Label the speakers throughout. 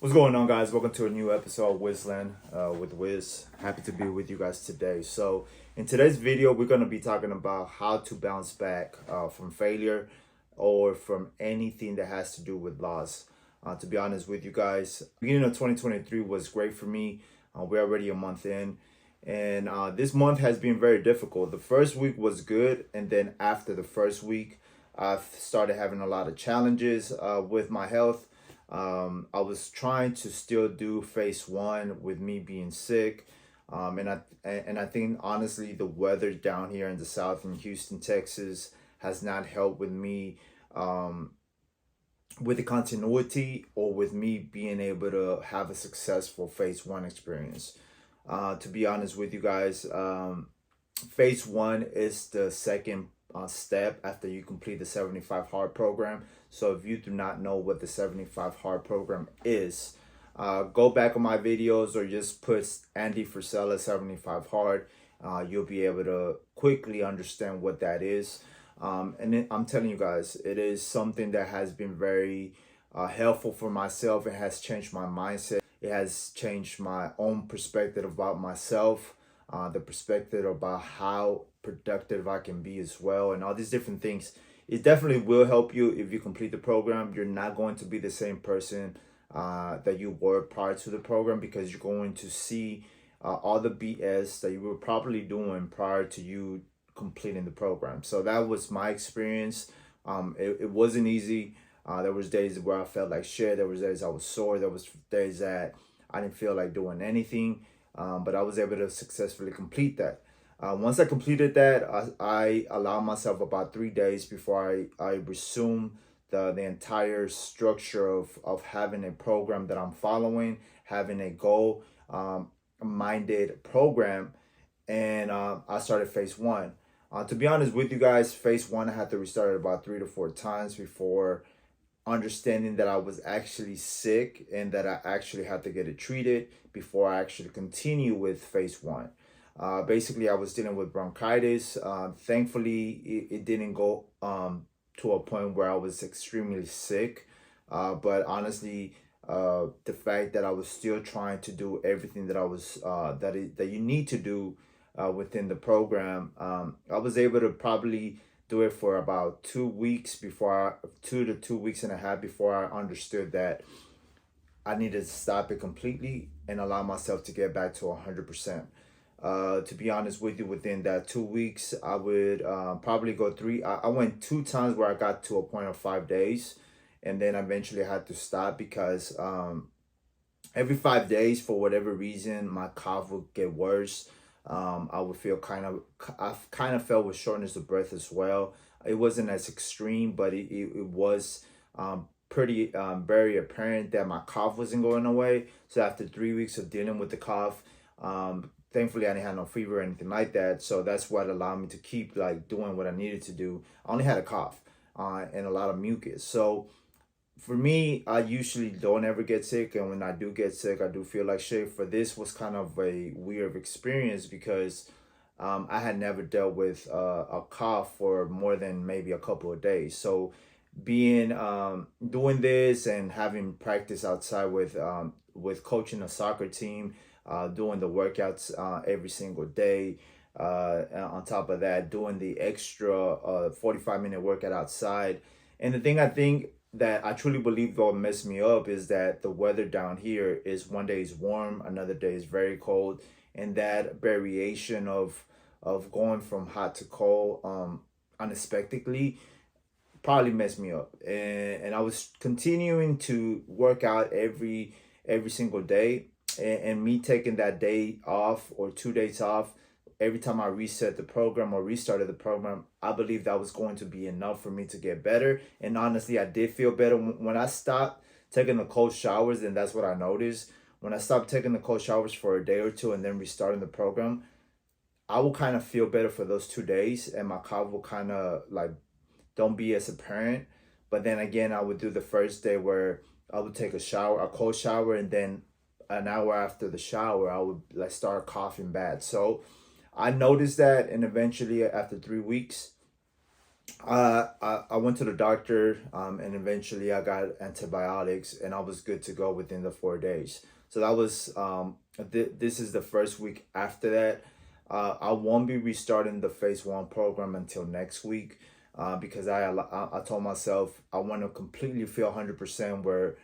Speaker 1: What's going on, guys? Welcome to a new episode of Wizland with Wiz. Happy to be with you guys today. So, in today's video, we're going to be talking about how to bounce back from failure or from anything that has to do with loss. To be honest with you guys, beginning of 2023 was great for me. We're already a month in, and this month has been very difficult. The first week was good, and then after the first week, I've started having a lot of challenges with my health. I was trying to still do phase one with me being sick. And I think honestly the weather down here in the south in Houston, Texas has not helped with me with the continuity or with me being able to have a successful phase one experience. To be honest with you guys, phase one is the second step after you complete the 75 hard program. So if you do not know what the 75 hard program is, go back on my videos or just put Andy Frisella 75 hard. You'll be able to quickly understand what that is. I'm telling you guys, it is something that has been very helpful for myself. It has changed my mindset. It has changed my own perspective about myself, the perspective about how productive I can be as well, and all these different things. It definitely will help you if you complete the program. You're not going to be the same person that you were prior to the program, because you're going to see all the BS that you were probably doing prior to you completing the program. So that was my experience. It wasn't easy. There was days where I felt like shit. There was days I was sore. There was days that I didn't feel like doing anything. But I was able to successfully complete that. Once I completed that, I allowed myself about 3 days before I resume the entire structure of having a program that I'm following, having a goal minded program. And I started phase one. To be honest with you guys, phase one, I had to restart it about 3 to 4 times before understanding that I was actually sick and that I actually had to get it treated before I actually continue with phase one. Basically, I was dealing with bronchitis. Thankfully, it didn't go to a point where I was extremely sick. But honestly, the fact that I was still trying to do everything that I was that you need to do within the program, I was able to probably do it for about 2 weeks before 2 to 2 weeks and a half before I understood that I needed to stop it completely and allow myself to get back to 100%. To be honest with you, within that 2 weeks, I would probably go three. I went 2 times where I got to a point of 5 days, and then eventually I had to stop because every 5 days, for whatever reason, my cough would get worse. I would feel I kind of felt with shortness of breath as well. It wasn't as extreme, but it was pretty very apparent that my cough wasn't going away. So after 3 weeks of dealing with the cough, thankfully I didn't have no fever or anything like that. So that's what allowed me to keep like doing what I needed to do. I only had a cough and a lot of mucus. So for me, I usually don't ever get sick, and when I do get sick, I do feel like shit. For this was kind of a weird experience because I had never dealt with a cough for more than maybe a couple of days. So being doing this and having practice outside with coaching a soccer team, doing the workouts every single day. On top of that, doing the extra 45-minute workout outside. And the thing I think that I truly believe will mess me up is that the weather down here is one day is warm, another day is very cold, and that variation of going from hot to cold unexpectedly probably messed me up. And I was continuing to work out every single day, and me taking that day off or 2 days off every time I reset the program or restarted the program, I believe that was going to be enough for me to get better. And honestly, I did feel better when I stopped taking the cold showers. And that's what I noticed. When I stopped taking the cold showers for a day or two and then restarting the program, I will kind of feel better for those 2 days, and my cough will kind of like don't be as apparent. But then again, I would do the first day where I would take a cold shower, and then an hour after the shower, I would like start coughing bad. So I noticed that, and eventually after 3 weeks, I went to the doctor, and eventually I got antibiotics, and I was good to go within the 4 days. So that was this is the first week after that. I won't be restarting the phase one program until next week, because I told myself I want to completely feel 100% where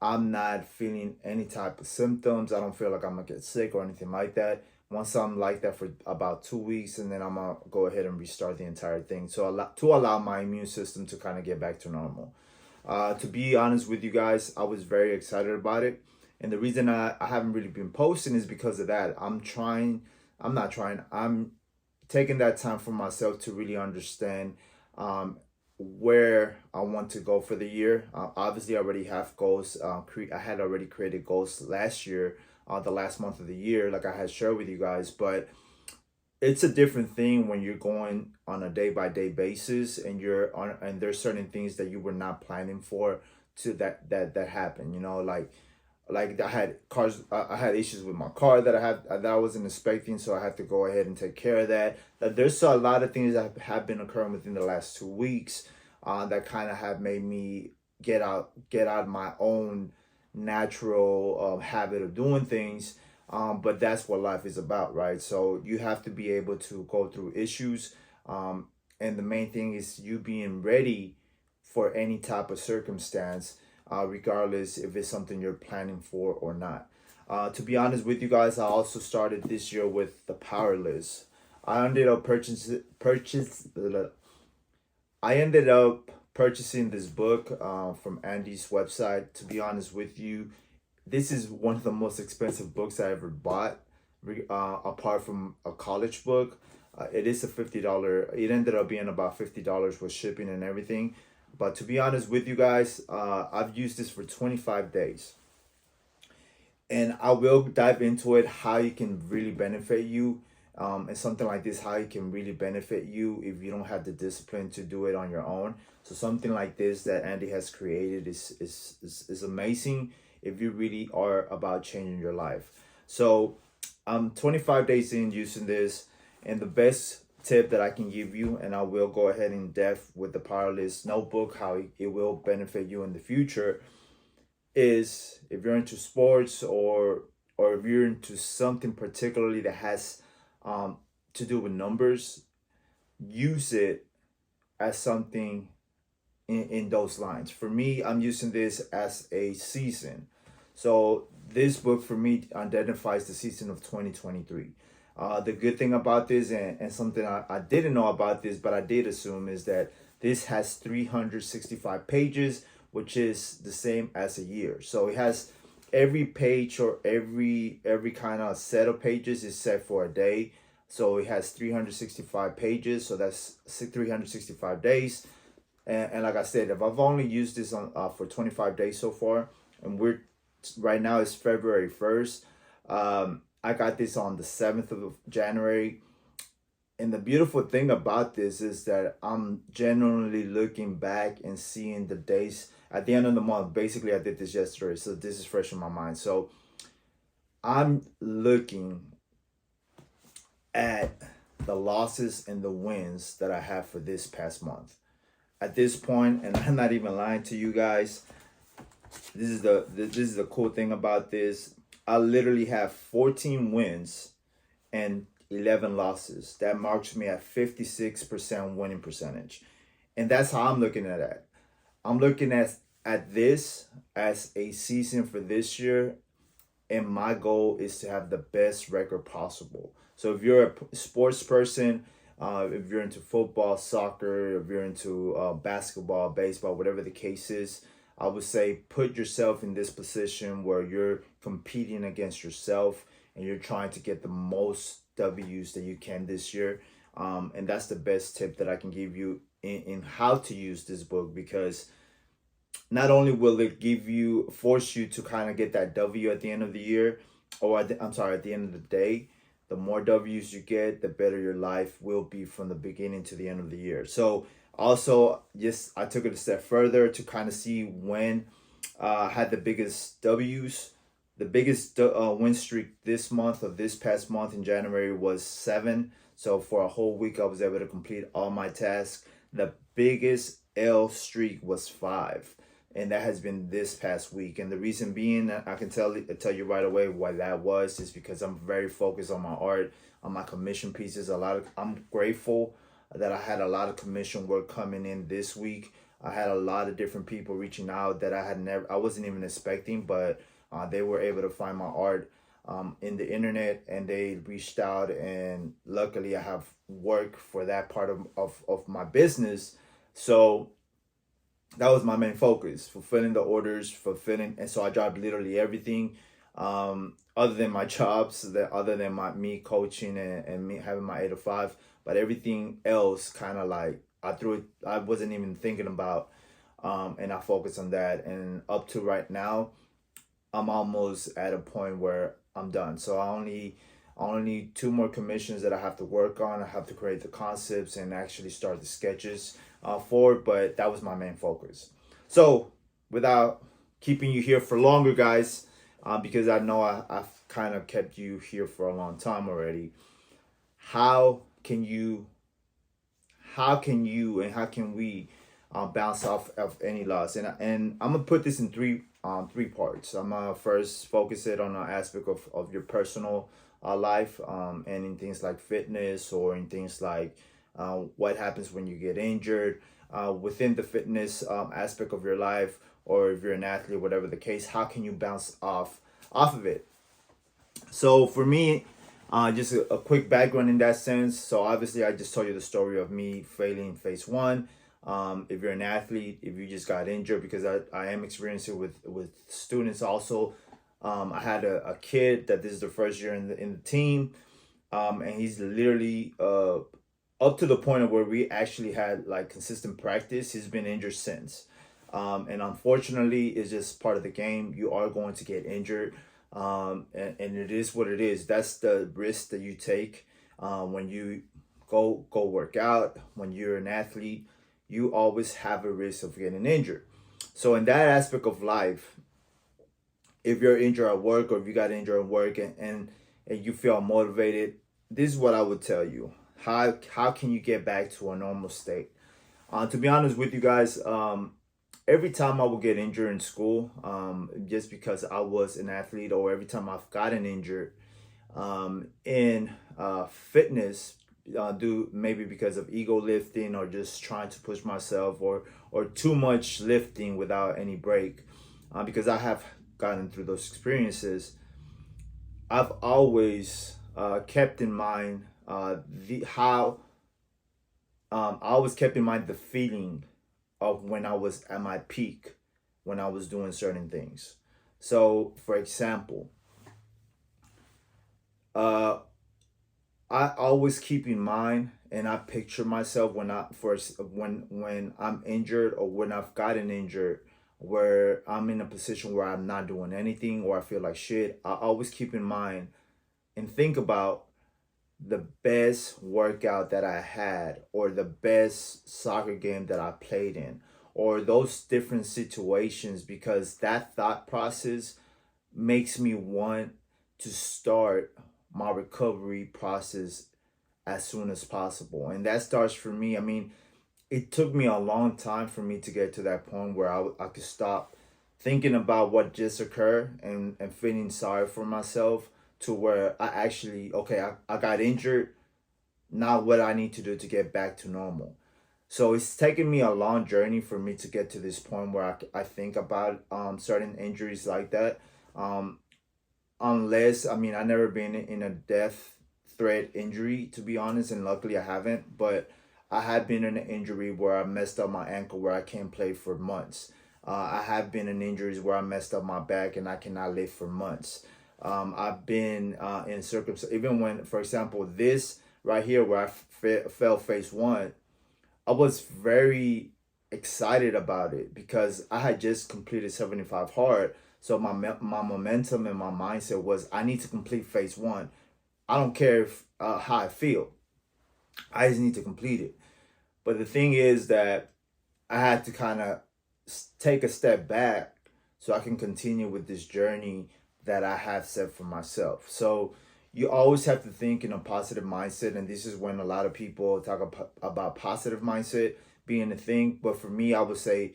Speaker 1: I'm not feeling any type of symptoms. I don't feel like I'm gonna get sick or anything like that. Once I'm like that for about 2 weeks, and then I'm gonna go ahead and restart the entire thing. So to allow my immune system to kind of get back to normal. To be honest with you guys, I was very excited about it. And the reason I haven't really been posting is because of that. I'm not trying, I'm taking that time for myself to really understand um, where I want to go for the year. Obviously, I already have goals. I had already created goals last year, the last month of the year, like I had shared with you guys. But it's a different thing when you're going on a day by day basis, and you're on, and there's certain things that you were not planning for to that happen. You know, like I had cars, I had issues with my car that I wasn't expecting, so I had to go ahead and take care of that. That there's a lot of things that have been occurring within the last 2 weeks, that kind of have made me get out my own natural habit of doing things. But that's what life is about, right? So you have to be able to go through issues, and the main thing is you being ready for any type of circumstance, regardless if it's something you're planning for or not. To be honest with you guys, I also started this year with the Powerless. I ended up I ended up purchasing this book from Andy's website. To be honest with you, this is one of the most expensive books I ever bought, apart from a college book. It is a $50. It ended up being about $50 with shipping and everything. But to be honest with you guys, I've used this for 25 days. And I will dive into it, how you can really benefit you. And something like this, how it can really benefit you if you don't have the discipline to do it on your own. So something like this that Andy has created is amazing if you really are about changing your life. So I'm 25 days in using this, and the best tip that I can give you, and I will go ahead in depth with the Powerless notebook, how it will benefit you in the future, is if you're into sports, or if you're into something particularly that has to do with numbers, use it as something in those lines. For me, I'm using this as a season. So this book for me identifies the season of 2023. The good thing about this, and something I didn't know about this, but I did assume, is that this has 365 pages, which is the same as a year. So it has every page, or every kind of set of pages is set for a day. So it has 365 pages. So that's 365 days. And like I said, if I've only used this on for 25 days so far, and we're right now it's February 1st. I got this on the 7th of January. And the beautiful thing about this is that I'm genuinely looking back and seeing the days at the end of the month. Basically, I did this yesterday, so this is fresh in my mind. So I'm looking at the losses and the wins that I have for this past month. At this point, and I'm not even lying to you guys, this is the cool thing about this. I literally have 14 wins and 11 losses. That marks me at 56% winning percentage. And that's how I'm looking at it. I'm looking at this as a season for this year, and my goal is to have the best record possible. So if you're a sports person, if you're into football, soccer, if you're into basketball, baseball, whatever the case is, I would say put yourself in this position where you're competing against yourself, and you're trying to get the most W's that you can this year. And that's the best tip that I can give you in how to use this book, because not only will it force you to kind of get that W at the end of the year, or I'm sorry, at the end of the day. The more W's you get, the better your life will be from the beginning to the end of the year. So also, yes, I took it a step further to kind of see when I had the biggest W's. The biggest win streak this month, of this past month in January, was 7. So for a whole week, I was able to complete all my tasks. The biggest L streak was 5, and that has been this past week. And the reason being, I can tell you right away why that was, is because I'm very focused on my art, on my commission pieces. I'm grateful that I had a lot of commission work coming in this week. I had a lot of different people reaching out that I wasn't even expecting, but they were able to find my art in the internet, and they reached out, and luckily I have work for that part of my business. So that was my main focus, fulfilling the orders, fulfilling. And so I dropped literally everything, other than my jobs, other than me coaching and me having my 8 to 5. But everything else kind of like I threw it, I wasn't even thinking about, and I focused on that. And up to right now, I'm almost at a point where I'm done. So I only need 2 more commissions that I have to work on. I have to create the concepts and actually start the sketches for it. But that was my main focus. So without keeping you here for longer, guys, because I know I've kind of kept you here for a long time already. How can you and how can we bounce off of any loss? And I'm gonna put this in three parts. I'm gonna first focus it on an aspect of your personal life, and in things like fitness, or in things like what happens when you get injured, within the fitness aspect of your life, or if you're an athlete, whatever the case. How can you bounce off of it? So for me, just a quick background in that sense. So obviously, I just told you the story of me failing phase one. If you're an athlete, if you just got injured, because I am experiencing with students also. I had a kid that this is the first year in the team, and he's literally up to the point of where we actually had like consistent practice. He's been injured since, and unfortunately, it's just part of the game. You are going to get injured. And it is what it is. That's the risk that you take when you go work out. When you're an athlete, you always have a risk of getting injured. So in that aspect of life, if you're injured at work, or if you got injured at work, and you feel motivated, this is what I would tell you. How can you get back to a normal state? To be honest with you guys, every time I would get injured in school, just because I was an athlete, or every time I've gotten injured in fitness, do maybe because of ego lifting, or just trying to push myself, or too much lifting without any break, because I have gotten through those experiences. I've always kept in mind I always kept in mind the feeling of when I was at my peak, when I was doing certain things. So, for example, uh, I always keep in mind, and I picture myself when I'm injured, or when I've gotten injured, where I'm in a position where I'm not doing anything, or I feel like shit. I always keep in mind and think about the best workout that I had, or the best soccer game that I played in, or those different situations, because that thought process makes me want to start my recovery process as soon as possible. And that starts for me. I mean, it took me a long time for me to get to that point where I could stop thinking about what just occurred, and feeling sorry for myself, to where I actually, okay, I got injured. Now what I need to do to get back to normal. So it's taken me a long journey for me to get to this point where I think about certain injuries like that. Um, unless, I mean, I've never been in a death threat injury, to be honest, and luckily I haven't. But I have been in an injury where I messed up my ankle, where I can't play for months. I have been in injuries where I messed up my back and I cannot live for months. I've been in circumstances, even when, for example, this right here, where I fell phase one, I was very excited about it, because I had just completed 75 hard. So my momentum and my mindset was, I need to complete phase one. I don't care if how I feel. I just need to complete it. But the thing is that I had to kind of take a step back so I can continue with this journey that I have set for myself. So you always have to think in a positive mindset. And this is when a lot of people talk about positive mindset, being a thing. But for me, I would say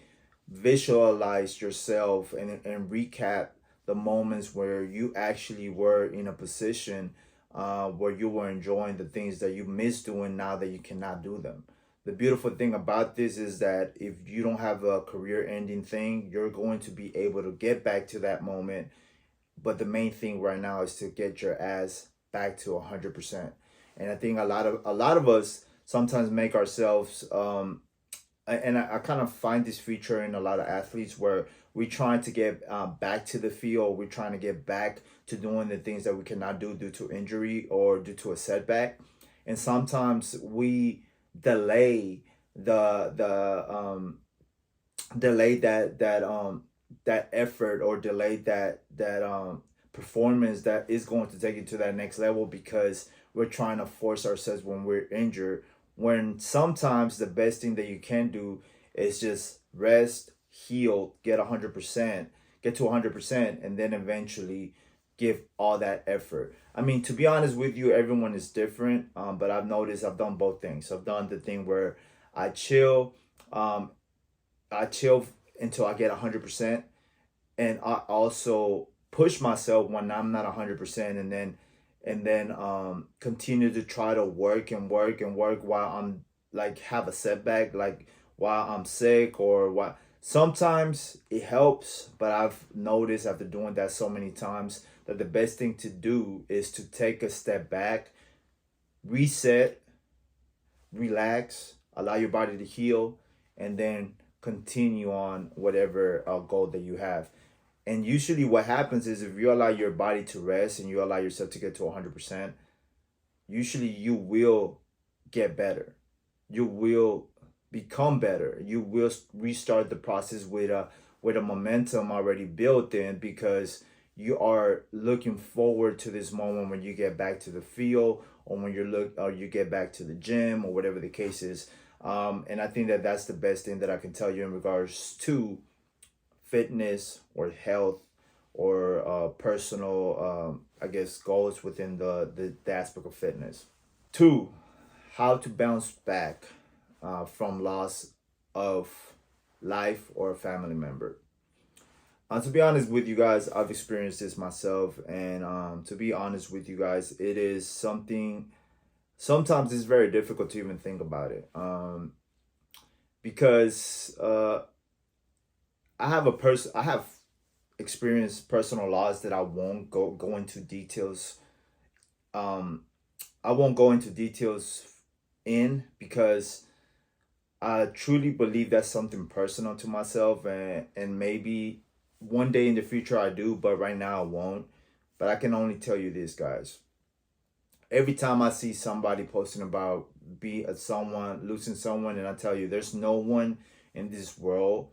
Speaker 1: visualize yourself and recap the moments where you actually were in a position where you were enjoying the things that you miss doing now that you cannot do them. The beautiful thing about this is that if you don't have a career ending thing, you're going to be able to get back to that moment. But the main thing right now is to get your ass back to 100%. And I think a lot of us sometimes make ourselves and I kind of find this feature in a lot of athletes where we're trying to get back to the field, we're trying to get back to doing the things that we cannot do due to injury or due to a setback, and sometimes we delay the delay that effort, or delay that performance that is going to take you to that next level, because we're trying to force ourselves when we're injured, when sometimes the best thing that you can do is just rest, heal, get 100%, get to 100%, and then eventually give all that effort. I mean, to be honest with you, everyone is different, but I've noticed I've done both things. I've done the thing where I chill, um, I chill until I get 100%, and I also push myself when I'm not 100%, and then continue to try to work and work and work while I'm like have a setback, like while I'm sick or what. Sometimes it helps, but I've noticed after doing that so many times that the best thing to do is to take a step back, reset, relax, allow your body to heal, and then continue on whatever goal that you have. And usually, what happens is if you allow your body to rest and you allow yourself to get to 100%, usually you will get better. You will become better. You will restart the process with a momentum already built in, because you are looking forward to this moment when you get back to the field, or when you get back to the gym, or whatever the case is. And I think that that's the best thing that I can tell you in regards to fitness or health or personal, I guess, goals within the aspect of fitness. Two, how to bounce back from loss of life or a family member. To be honest with you guys, I've experienced this myself, and to be honest with you guys, it is something. Sometimes it's very difficult to even think about it, because I have experienced personal loss that I won't go into details. Um, I won't go into details in, because I truly believe that's something personal to myself, and maybe one day in the future I do, but right now I won't. But I can only tell you this, guys. Every time I see somebody posting about someone losing someone, and I tell you, there's no one in this world,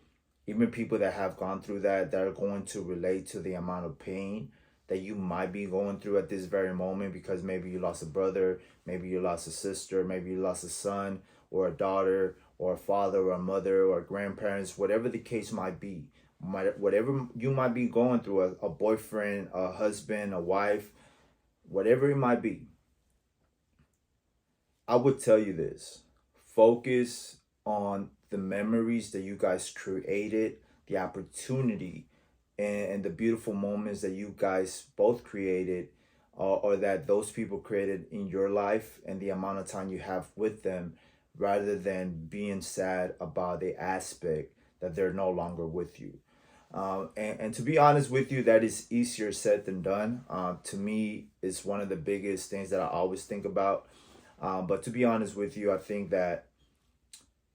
Speaker 1: even people that have gone through that are going to relate to the amount of pain that you might be going through at this very moment, because maybe you lost a brother, maybe you lost a sister, maybe you lost a son or a daughter or a father or a mother or grandparents, whatever the case might be. Whatever you might be going through, a boyfriend, a husband, a wife, whatever it might be, I would tell you this: focus on the memories that you guys created, the opportunity, and the beautiful moments that you guys both created, or that those people created in your life, and the amount of time you have with them, rather than being sad about the aspect that they're no longer with you. And to be honest with you, that is easier said than done. To me, it's one of the biggest things that I always think about. But to be honest with you, I think that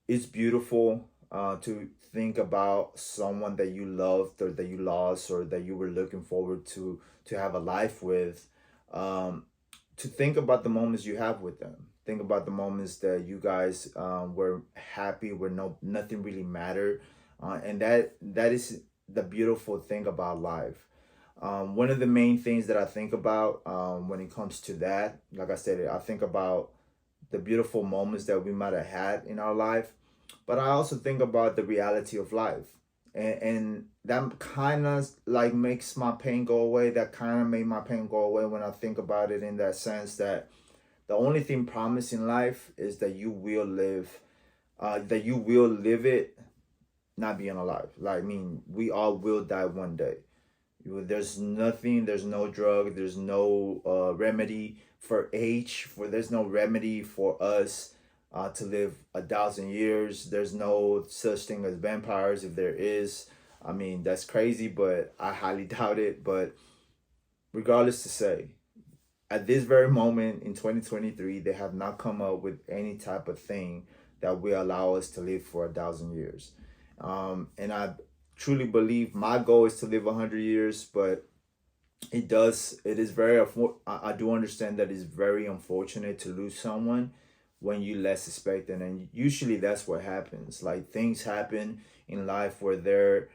Speaker 1: it's beautiful to think about someone that you loved or that you lost or that you were looking forward to have a life with. To think about the moments you have with them. Think about the moments that you guys were happy, where nothing really mattered, and that is the beautiful thing about life. One of the main things that I think about when it comes to that, like I said, I think about the beautiful moments that we might have had in our life, but I also think about the reality of life. And that kind of like makes my pain go away. That kind of made my pain go away when I think about it, in that sense that the only thing promised in life is that you will live that you will live it not being alive. Like, I mean, we all will die one day. There's nothing, there's no drug, there's no remedy for age, for there's no remedy for us to live 1,000 years. There's no such thing as vampires. If there is, I mean, that's crazy, but I highly doubt it. But regardless to say, at this very moment in 2023, they have not come up with any type of thing that will allow us to live for 1,000 years. And I truly believe my goal is to live 100 years, but it is very, I do understand that it's very unfortunate to lose someone when you less expect it. And usually that's what happens. Like, things happen in life where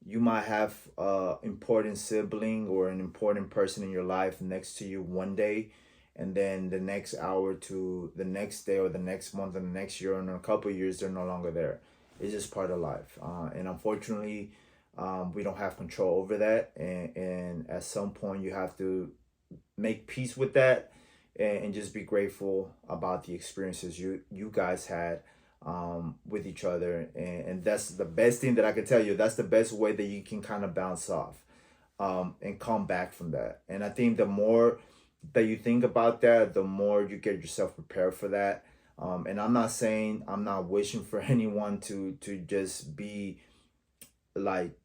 Speaker 1: you might have a important sibling or an important person in your life next to you one day, and then the next hour to the next day or the next month and the next year and a couple of years they're no longer there. It's just part of life, and unfortunately, we don't have control over that. And at some point, you have to make peace with that, and just be grateful about the experiences you guys had with each other. And that's the best thing that I can tell you. That's the best way that you can kind of bounce off and come back from that. And I think the more that you think about that, the more you get yourself prepared for that. And I'm not saying, I'm not wishing for anyone to just like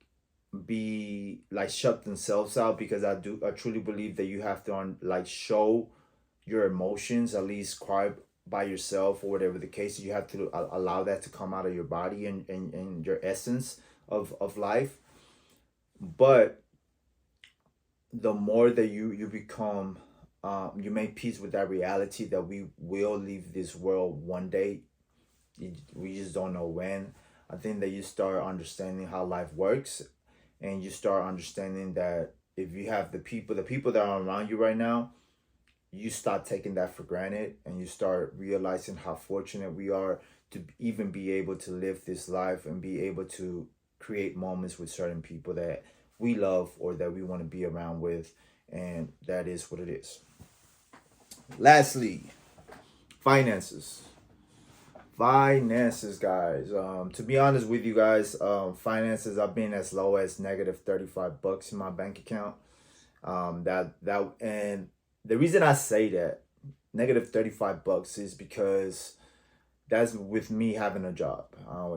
Speaker 1: shut themselves out, because I truly believe that you have to like show your emotions, at least cry by yourself or whatever the case. You have to allow that to come out of your body and your essence of life. But the more that you become, you make peace with that reality that we will leave this world one day. We just don't know when. I think that you start understanding how life works, and you start understanding that if you have the people that are around you right now, you start taking that for granted, and you start realizing how fortunate we are to even be able to live this life and be able to create moments with certain people that we love or that we want to be around with. And that is what it is. Lastly, finances. Finances, guys. To be honest with you guys, finances, I've been as low as negative $35 in my bank account. And the reason I say that negative $35 is because that's with me having a job.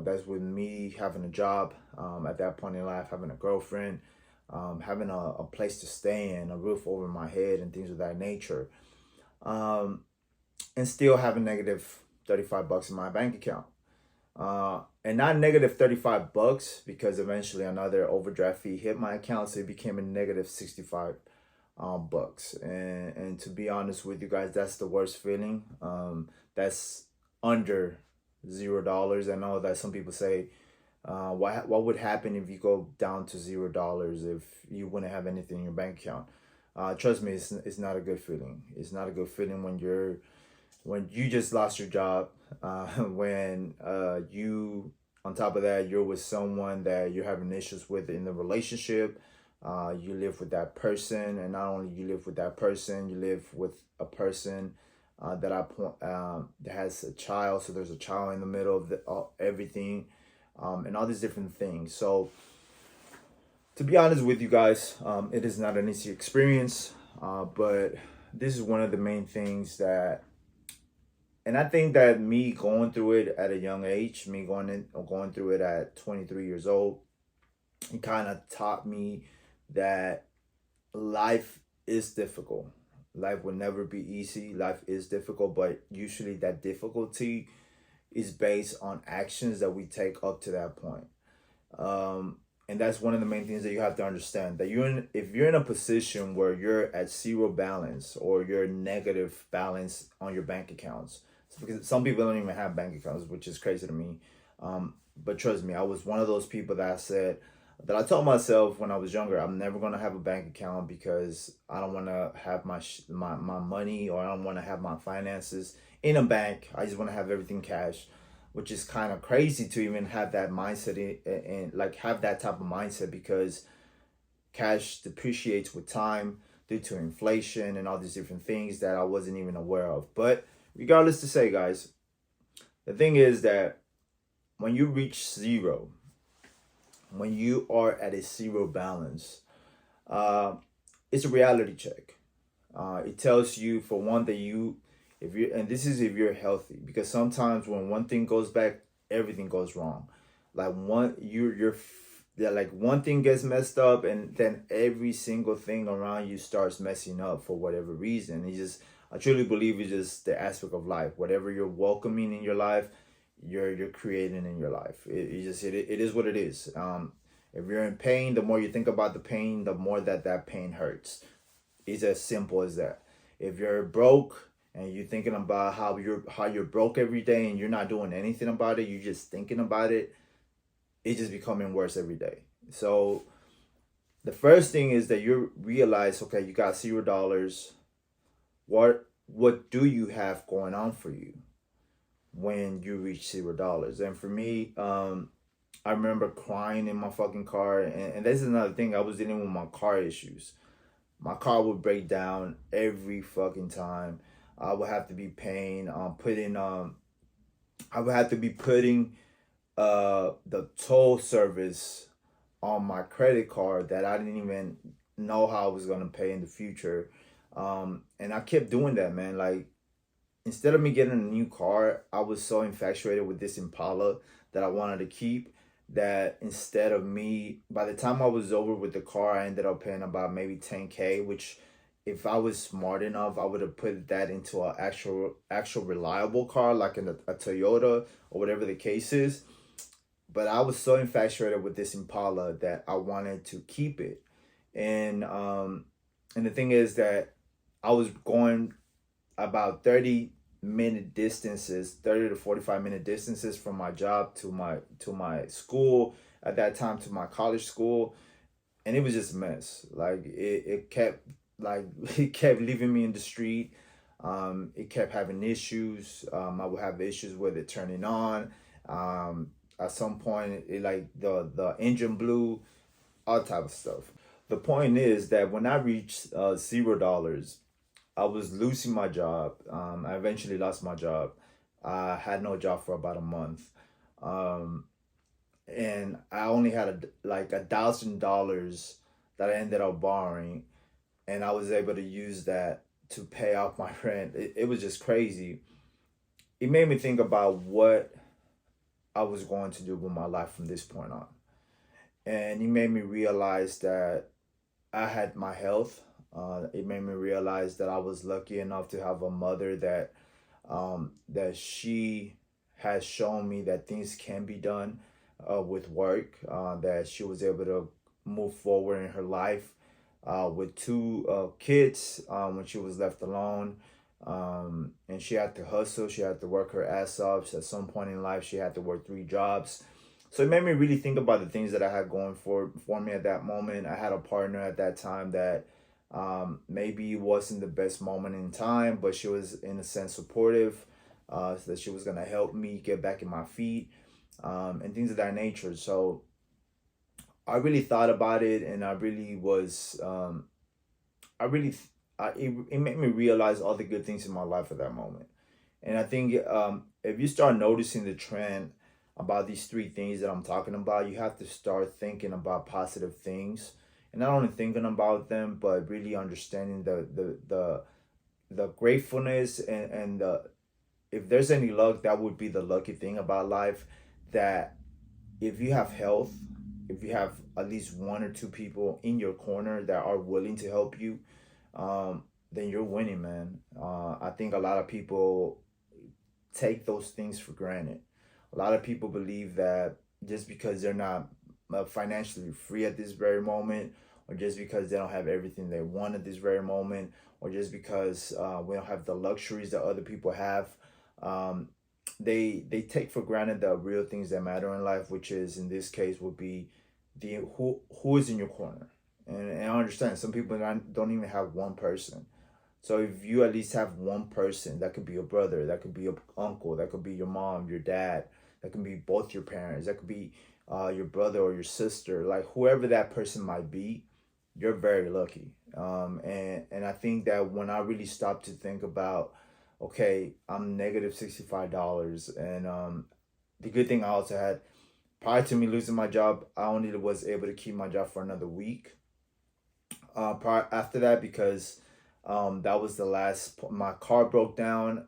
Speaker 1: That's with me having a job. At that point in life, having a girlfriend, having a place to stay in, a roof over my head, and things of that nature. And still having negative $35 in my bank account. And not negative $35, because eventually another overdraft fee hit my account, so it became a negative 65 bucks. And to be honest with you guys, that's the worst feeling. That's under $0. I know that some people say, what would happen if you go down to $0 if you wouldn't have anything in your bank account? Trust me, it's not a good feeling. It's not a good feeling when you just lost your job, when you, on top of that, you're with someone that you're having issues with in the relationship. You live with that person, and not only you live with that person, you live with a person that has a child. So there's a child in the middle of everything, and all these different things. So to be honest with you guys, it is not an easy experience, but this is one of the main things that, and I think that me going through it at a young age, me going through it at 23 years old, it kind of taught me that life is difficult. Life will never be easy. Life is difficult, but usually that difficulty is based on actions that we take up to that point. And that's one of the main things that you have to understand, that if you're in a position where you're at zero balance or you're negative balance on your bank accounts, because some people don't even have bank accounts, which is crazy to me. But trust me, I was one of those people that I told myself when I was younger, I'm never going to have a bank account because I don't want to have my money, or I don't want to have my finances in a bank. I just want to have everything cash, which is kind of crazy to even have that mindset and like have that type of mindset, because cash depreciates with time due to inflation and all these different things that I wasn't even aware of. But regardless to say, guys, the thing is that when you reach zero, when you are at a zero balance, uh, it's a reality check. It tells you, for one, that if you, and this is if you're healthy, because sometimes when one thing goes back, everything goes wrong. Like yeah, like one thing gets messed up, and then every single thing around you starts messing up for whatever reason. I truly believe it's just the aspect of life. Whatever you're welcoming in your life, you're creating in your life. It is what it is. If you're in pain, the more you think about the pain, the more that pain hurts. It's as simple as that. If you're broke and you're thinking about how you're broke every day and you're not doing anything about it, you're just thinking about it, it's just becoming worse every day. So the first thing is that you realize, okay, you got $0. What do you have going on for you when you reach $0? And for me, I remember crying in my fucking car, and this is another thing. I was dealing with my car issues. My car would break down every fucking time. I would have to be paying, I would have to be putting the toll service on my credit card that I didn't even know how I was gonna pay in the future. And I kept doing that, man. Like, instead of me getting a new car, I was so infatuated with this Impala that I wanted to keep, that instead of me, by the time I was over with the car, I ended up paying about maybe 10K, which, if I was smart enough, I would have put that into an actual reliable car, like in a Toyota or whatever the case is. But I was so infatuated with this Impala that I wanted to keep it. And the thing is that I was going about 30-minute distances, 30 to 45-minute distances from my job to my school at that time, to my college school. And it was just a mess. Like, it kept, like, it kept leaving me in the street. It kept having issues. I would have issues with it turning on. At some point, it, like, the engine blew, all type of stuff. The point is that when I reached $0, I was losing my job. I eventually lost my job. I had no job for about a month. Um, and I only had like $1,000 that I ended up borrowing, and I was able to use that to pay off my rent. It was just crazy. It made me think about what I was going to do with my life from this point on. And it made me realize that I had my health. It made me realize that I was lucky enough to have a mother that she has shown me that things can be done with work. That she was able to move forward in her life with two kids when she was left alone. And she had to hustle. She had to work her ass off. So at some point in life, she had to work 3 jobs. So it made me really think about the things that I had going for me at that moment. I had a partner at that time that maybe wasn't the best moment in time, but she was, in a sense, supportive. So that she was gonna help me get back in my feet, and things of that nature. So I really thought about it, and I really was, I really, it made me realize all the good things in my life at that moment. And I think if you start noticing the trend about these 3 things that I'm talking about, you have to start thinking about positive things, and not only thinking about them, but really understanding the gratefulness, and the, if there's any luck, that would be the lucky thing about life. That if you have health, if you have at least 1 or 2 people in your corner that are willing to help you, then you're winning, man. I think a lot of people take those things for granted. A lot of people believe that just because they're not financially free at this very moment, or just because they don't have everything they want at this very moment, or just because we don't have the luxuries that other people have, um, they take for granted the real things that matter in life, which is, in this case, would be the who is in your corner. And I understand some people don't even have one person. So if you at least have one person, that could be your brother, that could be your uncle, that could be your mom, your dad, that could be both your parents, that could be your brother or your sister, like whoever that person might be, you're very lucky. And I think that when I really stopped to think about, okay, I'm negative $65, and the good thing I also had, prior to me losing my job, I only was able to keep my job for another week. Prior after that, because that was the last. My car broke down.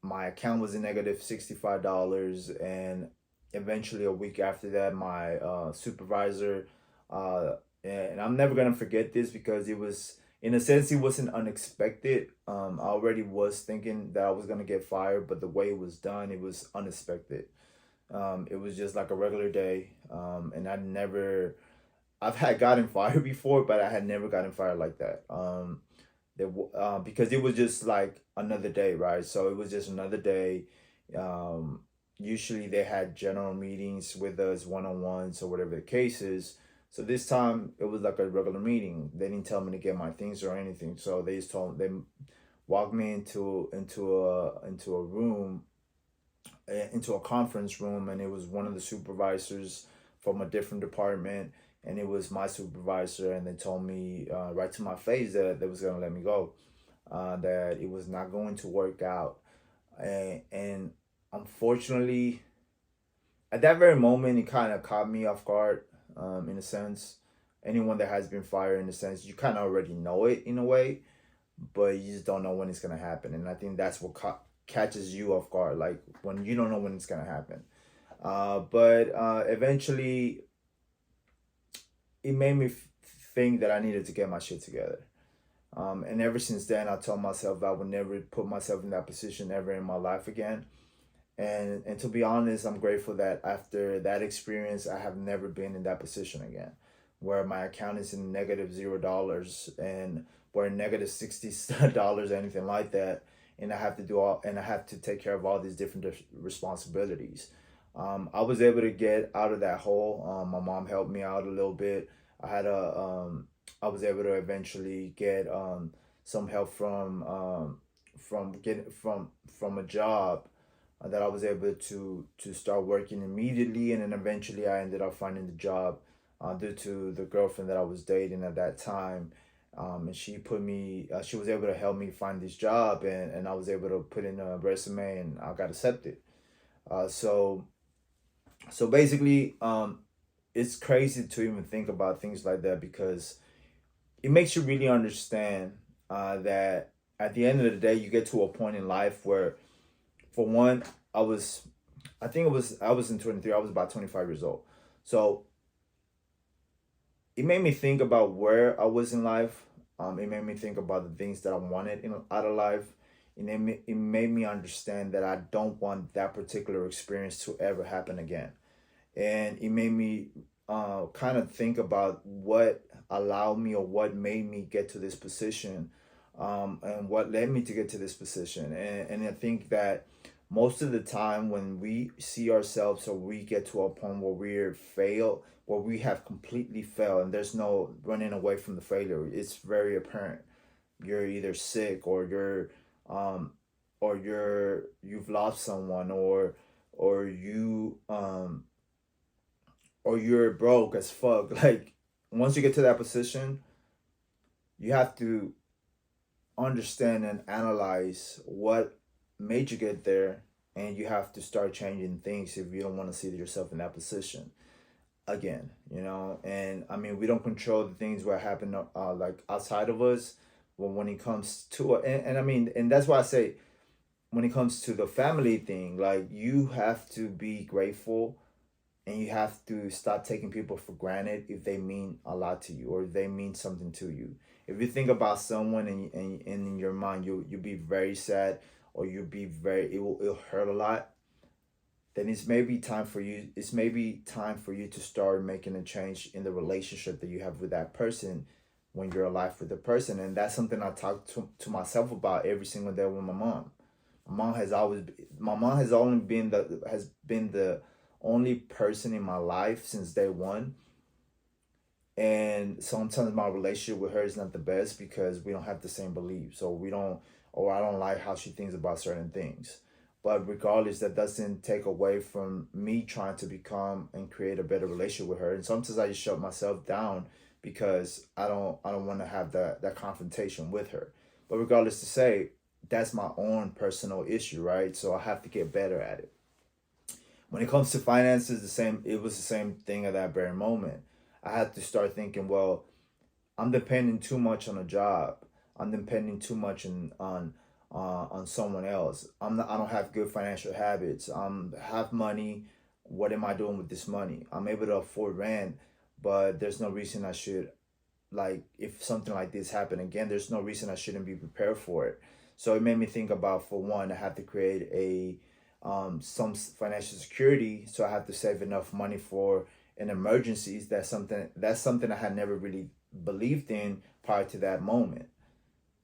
Speaker 1: My account was a negative $65, and eventually a week after that, my supervisor, uh, and I'm never gonna forget this because it was, in a sense, it wasn't unexpected. I already was thinking that I was gonna get fired, but the way it was done, it was unexpected. It was just like a regular day, and I've had gotten fired before, but I had never gotten fired like that. Because it was just like another day, right? So it was just another day. Um, Usually they had general meetings with us, one on ones, or whatever the case is. So this time it was like a regular meeting. They didn't tell me to get my things or anything. So they walked me into a room, into a conference room, and it was one of the supervisors from a different department, and it was my supervisor, and they told me right to my face that they was gonna let me go, that it was not going to work out, and unfortunately, at that very moment, it kind of caught me off guard, in a sense. Anyone that has been fired, in a sense, you kind of already know it in a way, but you just don't know when it's gonna happen, and I think that's what catches you off guard, like when you don't know when it's gonna happen. But eventually, it made me think that I needed to get my shit together. And ever since then, I told myself I would never put myself in that position ever in my life again. And to be honest, I'm grateful that after that experience, I have never been in that position again, where my account is in negative $0, and where negative $60, anything like that, and I have to take care of all these different responsibilities. I was able to get out of that hole. My mom helped me out a little bit. I had a I was able to eventually get some help from a job, that I was able to start working immediately, and then eventually I ended up finding the job, due to the girlfriend that I was dating at that time, and she was able to help me find this job, and I was able to put in a resume, and I got accepted. So basically, it's crazy to even think about things like that, because it makes you really understand, that at the end of the day, you get to a point in life where, for one, I was, I was in 23. I was about 25 years old. So it made me think about where I was in life. It made me think about the things that I wanted out of life. It made me understand that I don't want that particular experience to ever happen again. And it made me kind of think about what allowed me, or what made me get to this position, and what led me to get to this position. And I think that most of the time when we see ourselves, or we get to a point where where we have completely failed, and there's no running away from the failure, it's very apparent. You're either sick, or um, you've lost someone, or or you're broke as fuck. Like, once you get to that position, you have to understand and analyze what made you get there, and you have to start changing things if you don't want to see yourself in that position again. And I mean, we don't control the things that happen, like outside of us. But when it comes to, and I mean, and that's why I say, when it comes to the family thing, like, you have to be grateful, and you have to stop taking people for granted if they mean a lot to you, or if they mean something to you. If you think about someone, and in your mind you'll be very sad, or you'll be it'll hurt a lot, then it's maybe time for you to start making a change in the relationship that you have with that person, when you're alive with the person. And that's something I talk to myself about every single day with my mom. My mom has been the only person in my life since day one. And sometimes my relationship with her is not the best, because we don't have the same beliefs, or we don't or I don't like how she thinks about certain things. But regardless, that doesn't take away from me trying to become and create a better relationship with her. And sometimes I just shut myself down, because I don't want to have that confrontation with her. But regardless, to say, that's my own personal issue, right? So I have to get better at it. When it comes to finances, the same. It was the same thing at that very moment. I had to start thinking, well, I'm depending too much on a job. I'm depending too much on someone else. I don't have good financial habits. Have money. What am I doing with this money? I'm able to afford rent, but there's no reason I should, like, if something like this happened again, there's no reason I shouldn't be prepared for it. So it made me think about, for one, I have to create a some financial security, so I have to save enough money for an emergencies. That's something I had never really believed in prior to that moment.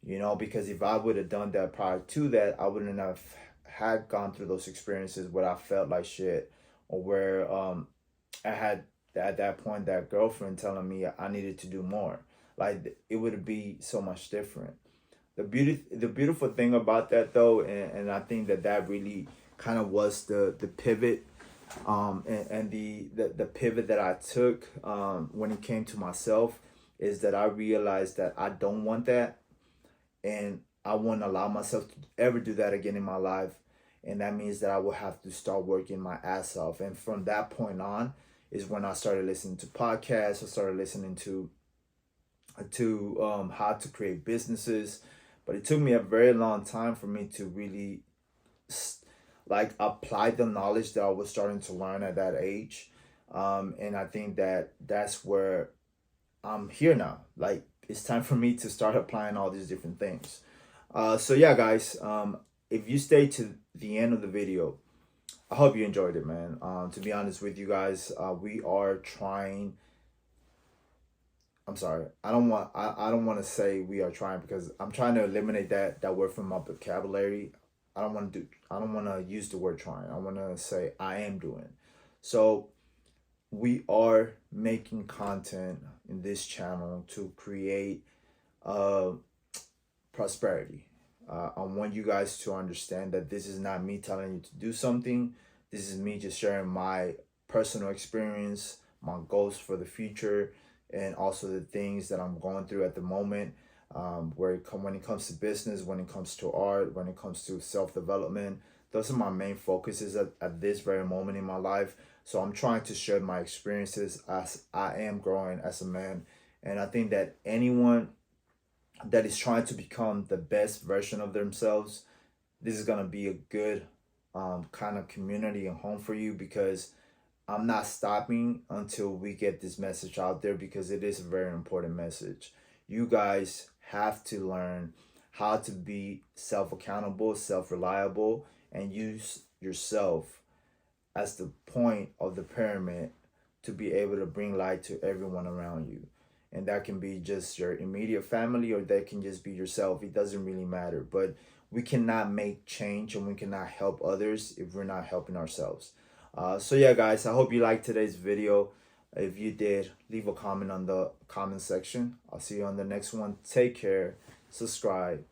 Speaker 1: Because if I would have done that prior to that, I wouldn't have had gone through those experiences where I felt like shit, or where I had at that point that girlfriend telling me I needed to do more. Like, it would be so much different. The beautiful thing about that, though, and I think that really kind of was the pivot, and the pivot that I took, when it came to myself, is that I realized that I don't want that, and I won't allow myself to ever do that again in my life. And that means that I will have to start working my ass off. And from that point on is when I started listening to podcasts. I started listening to how to create businesses. But it took me a very long time for me to really like apply the knowledge that I was starting to learn at that age. And I think that that's where I'm here now. Like, it's time for me to start applying all these different things. So yeah, guys, if you stay to the end of the video, I hope you enjoyed it, man. To be honest with you guys, we are trying. I'm sorry. I don't want to say we are trying, because I'm trying to eliminate that word from my vocabulary. I don't want to use the word trying. I want to say I am doing. So we are making content in this channel to create prosperity. I want you guys to understand that this is not me telling you to do something. This is me just sharing my personal experience, my goals for the future, and also the things that I'm going through at the moment. When it comes to business, when it comes to art, when it comes to self-development, those are my main focuses at this very moment in my life. So I'm trying to share my experiences as I am growing as a man. And I think that anyone that is trying to become the best version of themselves, this is going to be a good kind of community and home for you, because I'm not stopping until we get this message out there, because it is a very important message. You guys have to learn how to be self-accountable, self-reliable, and use yourself as the point of the pyramid to be able to bring light to everyone around you. And that can be just your immediate family, or that can just be yourself. It doesn't really matter. But we cannot make change, and we cannot help others if we're not helping ourselves. So yeah, guys, I hope you liked today's video. If you did, leave a comment on the comment section. I'll see you on the next one. Take care. Subscribe.